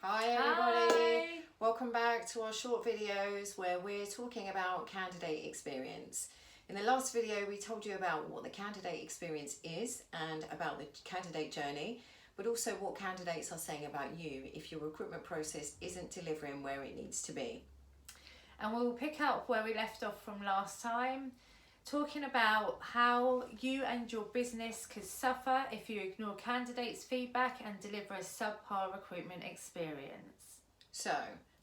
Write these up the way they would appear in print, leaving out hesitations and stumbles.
Hi everybody, Hi. welcome back to our short videos where we're talking about candidate experience. In the last video we told you about what the candidate experience is and about the candidate journey, but also what candidates are saying about you if your recruitment process isn't delivering where it needs to be. And we'll pick up where we left off from last time, talking about how you and your business could suffer if you ignore candidates' feedback and deliver a subpar recruitment experience. So,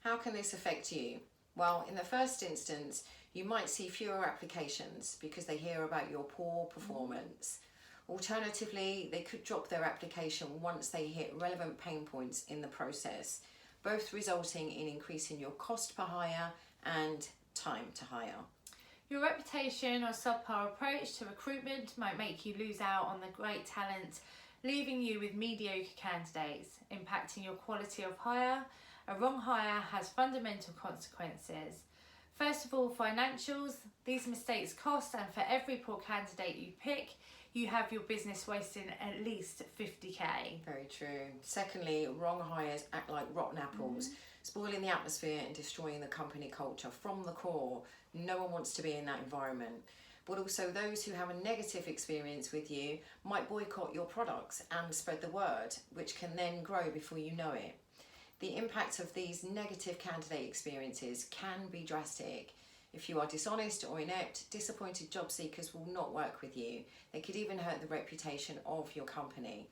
how can this affect you? Well, in the first instance, you might see fewer applications because they hear about your poor performance. Alternatively, they could drop their application once they hit relevant pain points in the process, both resulting in increasing your cost per hire and time to hire. Your reputation or subpar approach to recruitment might make you lose out on the great talent, leaving you with mediocre candidates, impacting your quality of hire. A wrong hire has fundamental consequences. First of all, financials. These mistakes cost, and for every poor candidate you pick, you have your business wasting at least 50k. Very true. Secondly, wrong hires act like rotten apples, spoiling the atmosphere and destroying the company culture from the core. No one wants to be in that environment. But also those who have a negative experience with you might boycott your products and spread the word, which can then grow before you know it. The impact of these negative candidate experiences can be drastic. If you are dishonest or inept, disappointed job seekers will not work with you. They could even hurt the reputation of your company.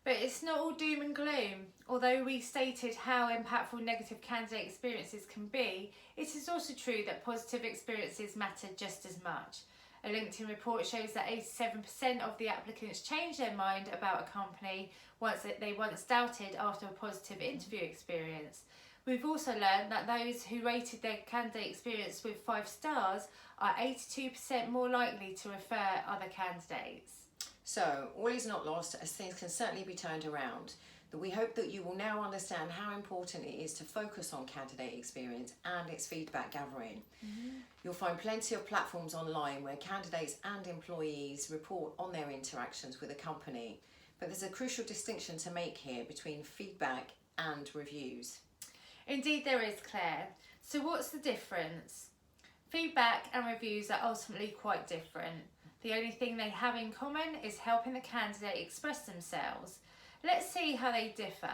But it's not all doom and gloom. Although we stated how impactful negative candidate experiences can be, it is also true that positive experiences matter just as much. A LinkedIn report shows that 87% of the applicants change their mind about a company they once doubted after a positive interview experience. We've also learned that those who rated their candidate experience with 5 stars are 82% more likely to refer other candidates. So, all is not lost, as things can certainly be turned around. But we hope that you will now understand how important it is to focus on candidate experience and its feedback gathering. You'll find plenty of platforms online where candidates and employees report on their interactions with a company. But there's a crucial distinction to make here between feedback and reviews. Indeed there is, Claire. So what's the difference? Feedback and reviews are ultimately quite different. The only thing they have in common is helping the candidate express themselves. Let's see how they differ.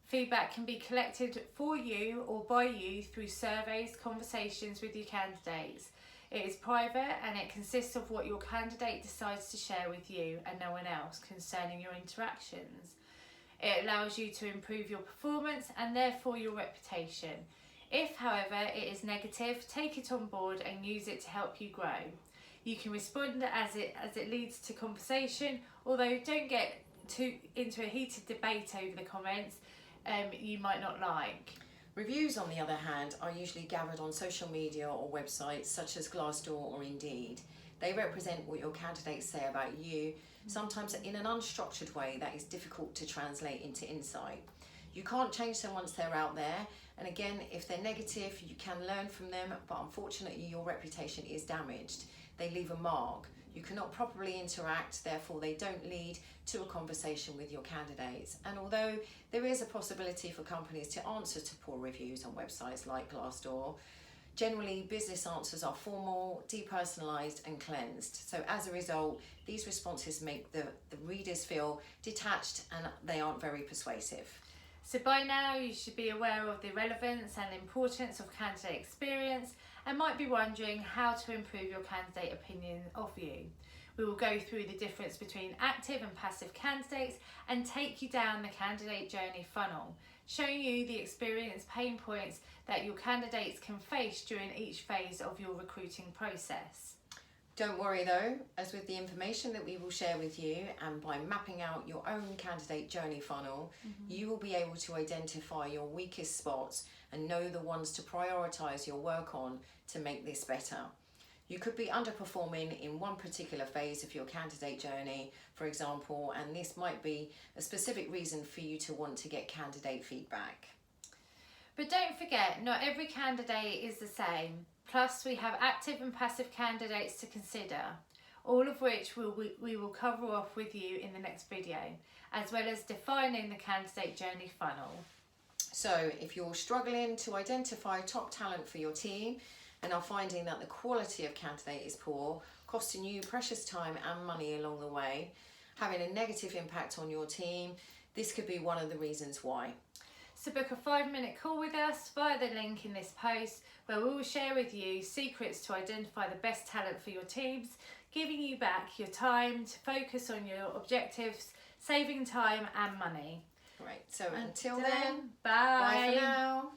Feedback can be collected for you or by you through surveys, conversations with your candidates. It is private and it consists of what your candidate decides to share with you and no one else concerning your interactions. It allows you to improve your performance and therefore your reputation. If, however, it is negative, take it on board and use it to help you grow. You can respond as it leads to conversation, although don't get into a heated debate over the comments you might not like. Reviews, on the other hand, are usually gathered on social media or websites such as Glassdoor or Indeed. They represent what your candidates say about you, sometimes in an unstructured way that is difficult to translate into insight. You can't change them once they're out there, and again, if they're negative, you can learn from them, but unfortunately your reputation is damaged. They leave a mark. You cannot properly interact, therefore they don't lead to a conversation with your candidates. And although there is a possibility for companies to answer to poor reviews on websites like Glassdoor, generally business answers are formal, depersonalised and cleansed. So as a result, these responses make the readers feel detached and they aren't very persuasive. So by now you should be aware of the relevance and importance of candidate experience and might be wondering how to improve your candidate opinion of you. We will go through the difference between active and passive candidates and take you down the candidate journey funnel, showing you the experience pain points that your candidates can face during each phase of your recruiting process. Don't worry though, as with the information that we will share with you and by mapping out your own candidate journey funnel, you will be able to identify your weakest spots and know the ones to prioritise your work on to make this better. You could be underperforming in one particular phase of your candidate journey, for example, and this might be a specific reason for you to want to get candidate feedback. But don't forget, not every candidate is the same. Plus, we have active and passive candidates to consider, all of which we will cover off with you in the next video, as well as defining the candidate journey funnel. So if you're struggling to identify top talent for your team and are finding that the quality of candidate is poor, costing you precious time and money along the way, having a negative impact on your team, this could be one of the reasons why. So book a 5-minute call with us via the link in this post, where we will share with you secrets to identify the best talent for your teams, giving you back your time to focus on your objectives, saving time and money. Great. So until then, bye. bye for now.